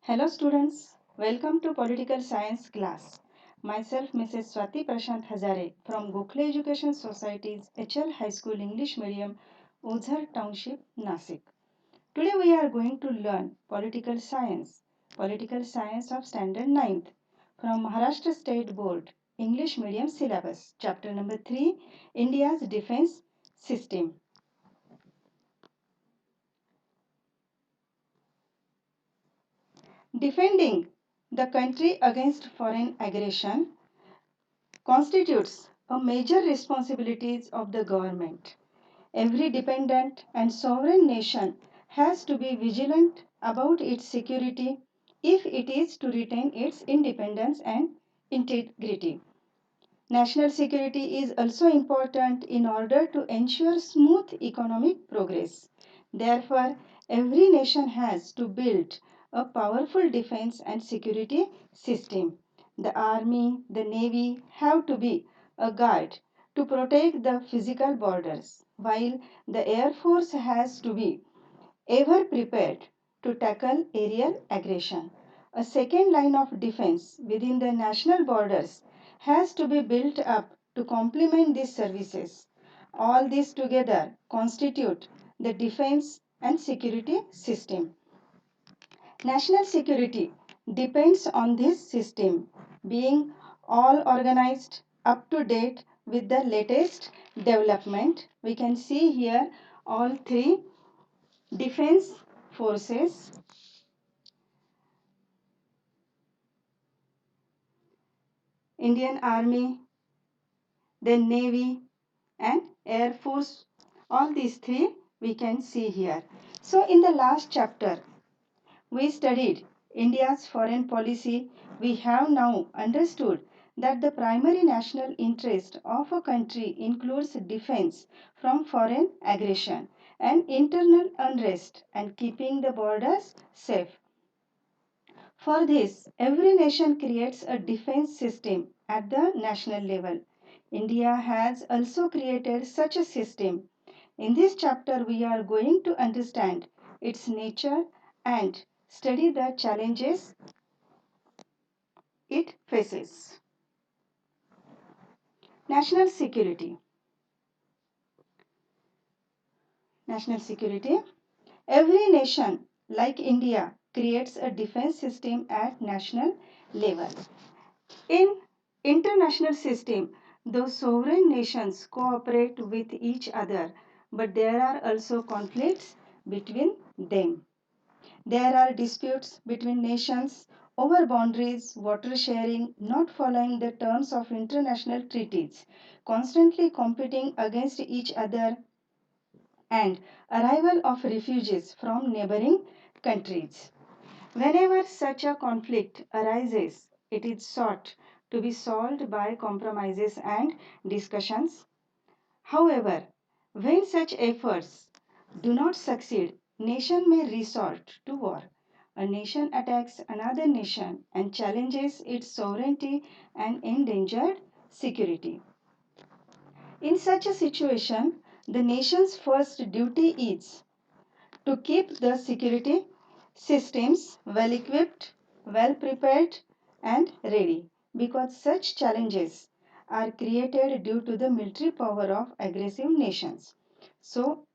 Hello students, welcome to Political Science class. Myself Mrs. Swati Prashant Hazare from Gokhale Education Society's HL High School English Medium, Ozhar Township, Nasik. Today we are going to learn Political Science of Standard 9th from Maharashtra State Board English Medium Syllabus, Chapter number 3, India's Defense System. Defending the country against foreign aggression constitutes a major responsibility of the government. Every dependent and sovereign nation has to be vigilant about its security if it is to retain its independence and integrity. National security is also important in order to ensure smooth economic progress. Therefore, every nation has to build a powerful defense and security system. The army, the navy have to be a guard to protect the physical borders, while the air force has to be ever prepared to tackle aerial aggression. A second line of defense within the national borders has to be built up to complement these services. All these together constitute the defense and security system. National security depends on this system being all organized up to date with the latest development. We can see here all three defense forces, Indian Army, then Navy and Air Force. All these three we can see here. So in the last chapter we studied India's foreign policy. We have now understood that the primary national interest of a country includes defense from foreign aggression and internal unrest and keeping the borders safe. For this, every nation creates a defense system at the national level. India has also created such a system. In this chapter, we are going to understand its nature and study the challenges it faces. National security. National security. Every nation, like India, creates a defense system at national level. In international system, those sovereign nations cooperate with each other, but there are also conflicts between them. There are disputes between nations over boundaries, water sharing, not following the terms of international treaties, constantly competing against each other, and arrival of refugees from neighboring countries. Whenever such a conflict arises, it is sought to be solved by compromises and discussions. However, when such efforts do not succeed, nation may resort to war. A nation attacks another nation and challenges its sovereignty and endangered security. In such a situation, the nation's first duty is to keep the security systems well equipped, well prepared, and ready because such challenges are created due to the military power of aggressive nations. So,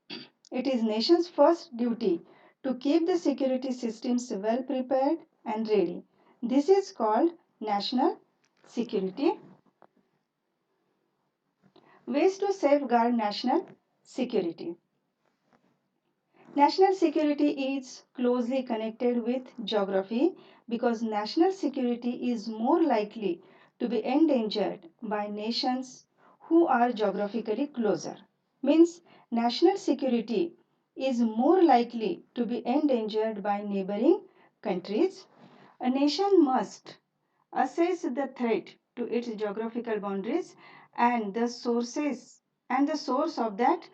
it is nation's first duty to keep the security systems well prepared and ready. This is called national security. Ways to safeguard national security. National security is closely connected with geography because national security is more likely to be endangered by nations who are geographically closer. Means national security is more likely to be endangered by neighboring countries. A nation must assess the threat to its geographical boundaries and the source of that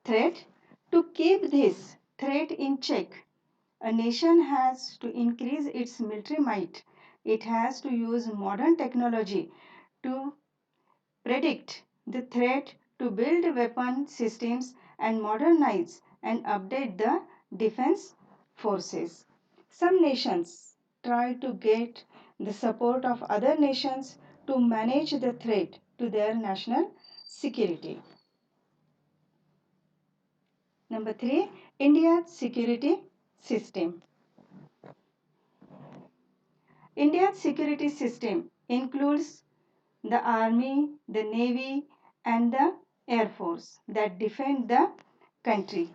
threat. To keep this threat in check, a nation has to increase its military might. It has to use modern technology to predict the threat, to build weapon systems and modernize and update the defense forces. Some nations try to get the support of other nations to manage the threat to their national security. Number 3, India's security system. India's security system includes the army, the navy, and the air force that defend the country.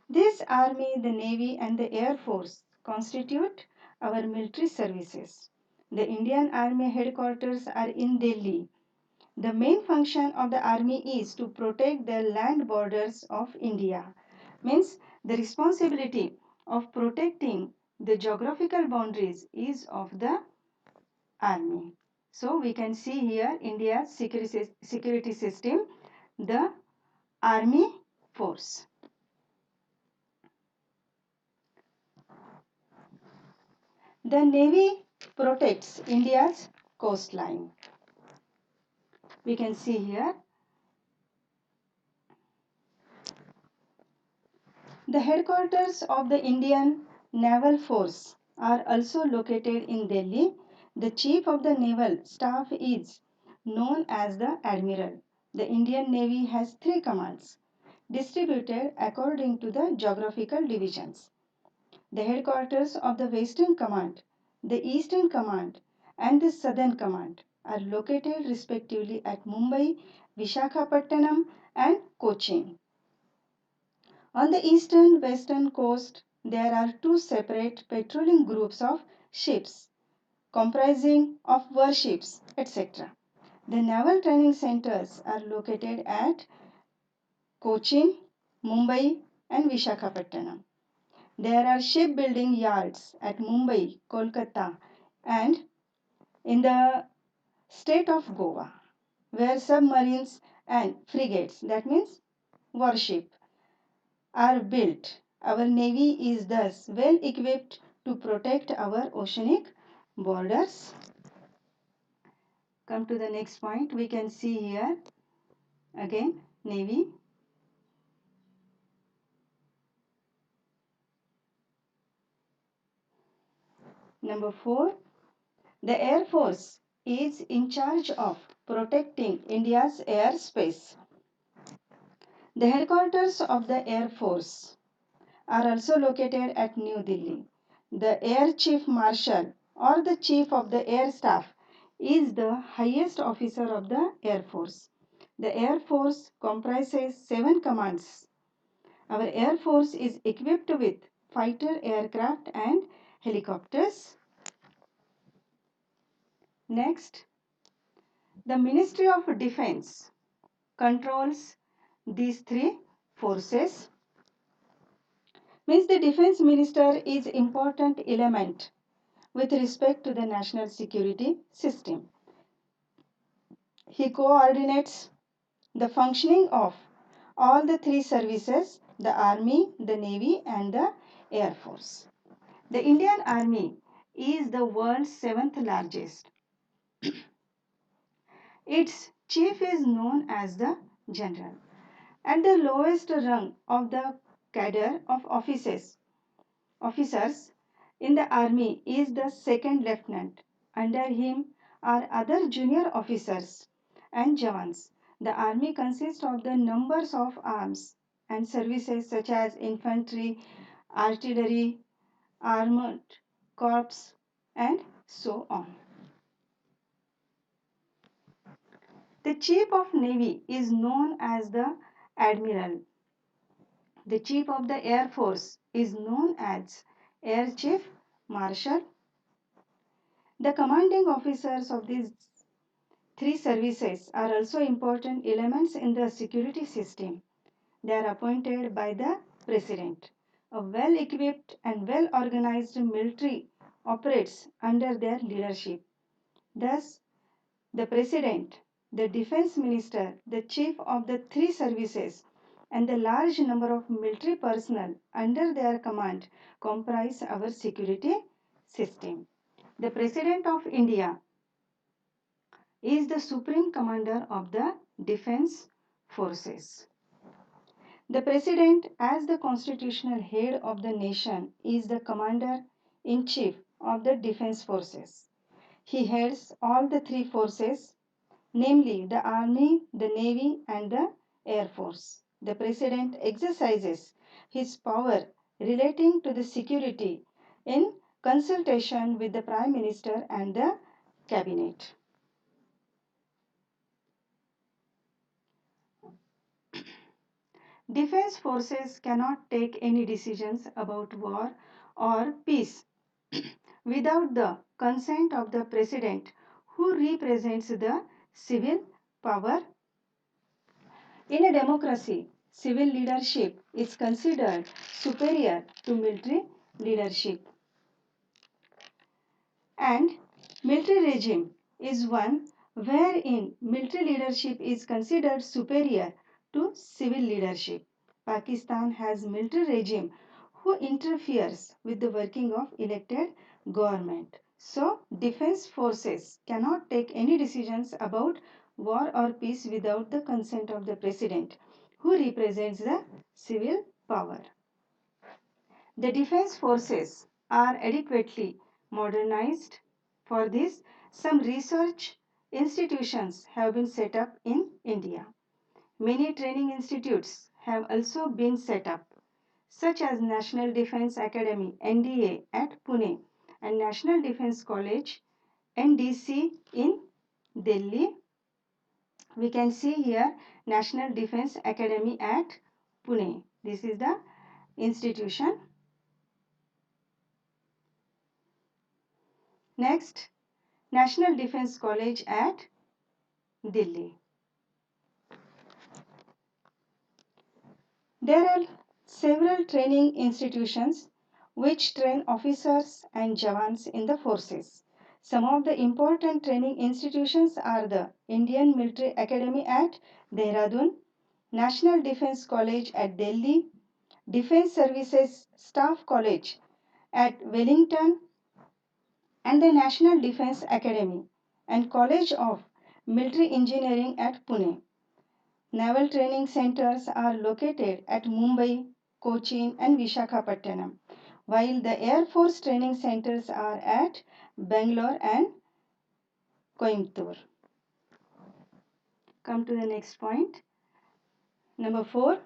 This army, the navy, and the air force constitute our military services. The Indian Army headquarters are in Delhi. The main function of the army is to protect the land borders of India. Means the responsibility of protecting the geographical boundaries is of the army. So we can see here India's security system, the army force. The navy protects India's coastline. We can see here the headquarters of the Indian Naval Force are also located in Delhi. The chief of the naval staff is known as the admiral. The Indian Navy has 3 commands distributed according to the geographical divisions. The headquarters of the Western Command, the Eastern Command, and the Southern Command are located respectively at Mumbai, Visakhapatnam, and Cochin. On the eastern western coast, there are 2 separate patrolling groups of ships comprising of warships, etc. The naval training centers are located at Cochin, Mumbai, and Visakhapatnam. There are shipbuilding yards at Mumbai, Kolkata, and in the state of Goa, where submarines and frigates, that means warship, are built. Our navy is thus well equipped to protect our oceanic borders. Come to the next point. We can see here again navy. Number 4, the Air Force is in charge of protecting India's airspace. The headquarters of the Air Force are also located at New Delhi. The Air Chief Marshal or the Chief of the Air Staff is the highest officer of the Air Force. The Air Force comprises 7 commands. Our Air Force is equipped with fighter aircraft and helicopters. Next, the Ministry of Defense controls these 3 forces. Means the defense minister is important element with respect to the national security system. He coordinates the functioning of all the 3 services, the army, the navy, and the air force. The Indian Army is the world's 7th largest. Its chief is known as the general. At the lowest rung of the cadre of officers in the army is the second lieutenant. Under him are other junior officers and jawans. The army consists of the numbers of arms and services such as infantry, artillery, armored corps, and so on. The chief of navy is known as the admiral. The chief of the air force is known as air chief marshal. The commanding officers of these 3 services are also important elements in the security system. They are appointed by the president. A well-equipped and well-organized military operates under their leadership. Thus, the president, the defense minister, the chief of the 3 services, and the large number of military personnel under their command comprise our security system. The President of India is the supreme commander of the defense forces. The President, as the constitutional head of the nation, is the commander in chief of the defense forces. He heads all the three forces, namely the Army, the Navy, and the Air Force. The President exercises his power relating to the security in consultation with the Prime Minister and the Cabinet. Defense forces cannot take any decisions about war or peace without the consent of the President, who represents the civil power. In a democracy, civil leadership is considered superior to military leadership, and military regime is one wherein military leadership is considered superior to civil leadership. Pakistan has military regime who interferes with the working of elected government. So defense forces cannot take any decisions about war or peace without the consent of the president, who represents the civil power. The defense forces are adequately modernized. For this, some research institutions have been set up in India. Many training institutes have also been set up, such as National Defense Academy NDA at Pune and National Defense College NDC in Delhi. We can see here National Defense Academy at Pune. This is the institution. Next, National Defense College at Delhi. There are several training institutions which train officers and jawans in the forces. Some of the important training institutions are the Indian Military Academy at Dehradun, National Defense College at Delhi, Defense Services Staff College at Wellington, and the National Defense Academy and College of Military Engineering at Pune. Naval training centers are located at Mumbai, Cochin, and Vishakhapatnam, while the Air Force training centers are at Bangalore and Coimbatore. Come to the next point. Number 4,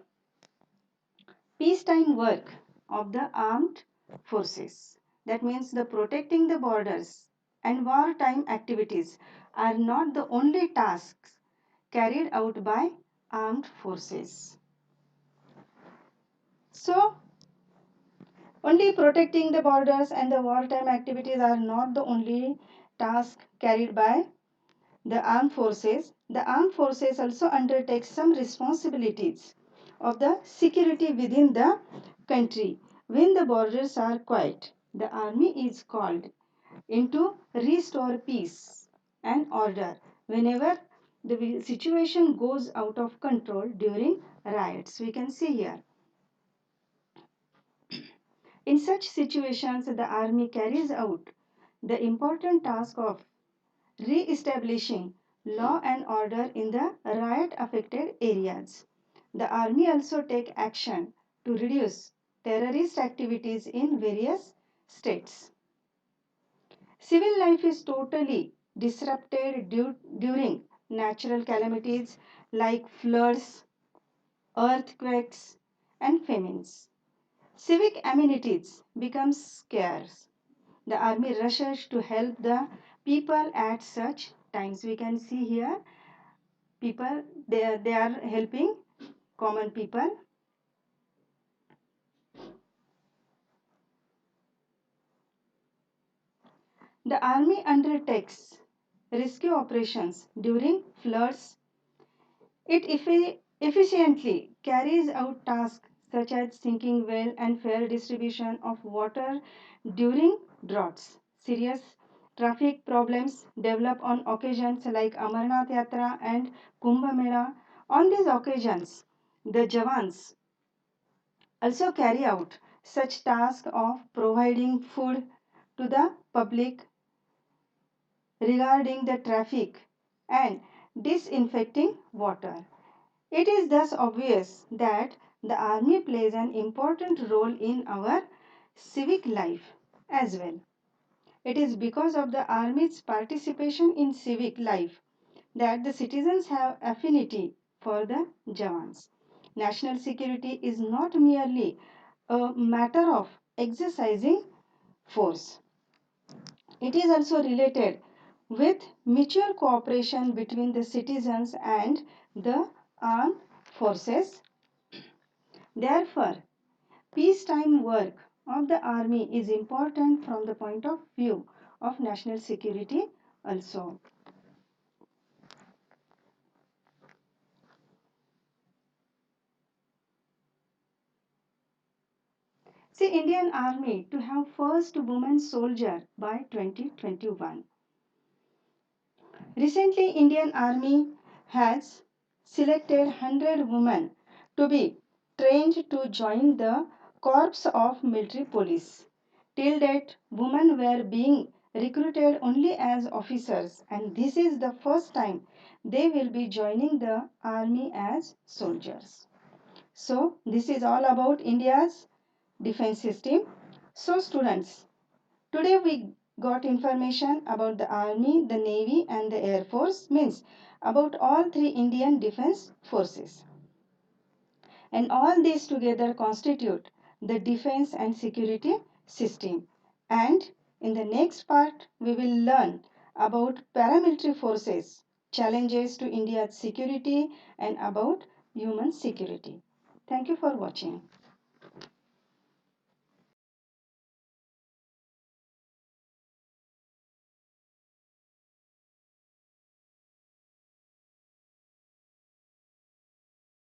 peacetime work of the armed forces. That means the protecting the borders and wartime activities are not the only tasks carried out by armed forces. So, only protecting the borders and the wartime activities are not the only task carried by the armed forces. The armed forces also undertake some responsibilities of the security within the country. When the borders are quiet, the army is called in to restore peace and order whenever the situation goes out of control during riots. We can see here. In such situations, the army carries out the important task of re-establishing law and order in the riot-affected areas. The army also take action to reduce terrorist activities in various states. Civil life is totally disrupted during natural calamities like floods, earthquakes, and famines. Civic amenities become scarce. The army rushes to help the people at such times. We can see here people, they are helping common people. The army undertakes rescue operations during floods. It efficiently carries out tasks such as sinking well and fair distribution of water during droughts. Serious traffic problems develop on occasions like Amarnath Yatra and Kumbh Mela. On these occasions, the Jawans also carry out such tasks of providing food to the public, regarding the traffic, and disinfecting water. It is thus obvious that the army plays an important role in our civic life as well. It is because of the army's participation in civic life that the citizens have affinity for the Jawans. National security is not merely a matter of exercising force. It is also related with mutual cooperation between the citizens and the armed forces. Therefore, peacetime work of the army is important from the point of view of national security also. See, Indian Army to have first woman soldier by 2021. Recently, Indian Army has selected 100 women to be trained to join the Corps of Military Police. Till date, women were being recruited only as officers, and this is the first time they will be joining the army as soldiers. So, this is all about India's defense system. So, students, today we got information about the army, the navy and the air force, means about all three Indian defense forces. And all these together constitute the defense and security system. And in the next part we will learn about paramilitary forces, challenges to India's security and about human security. Thank you for watching.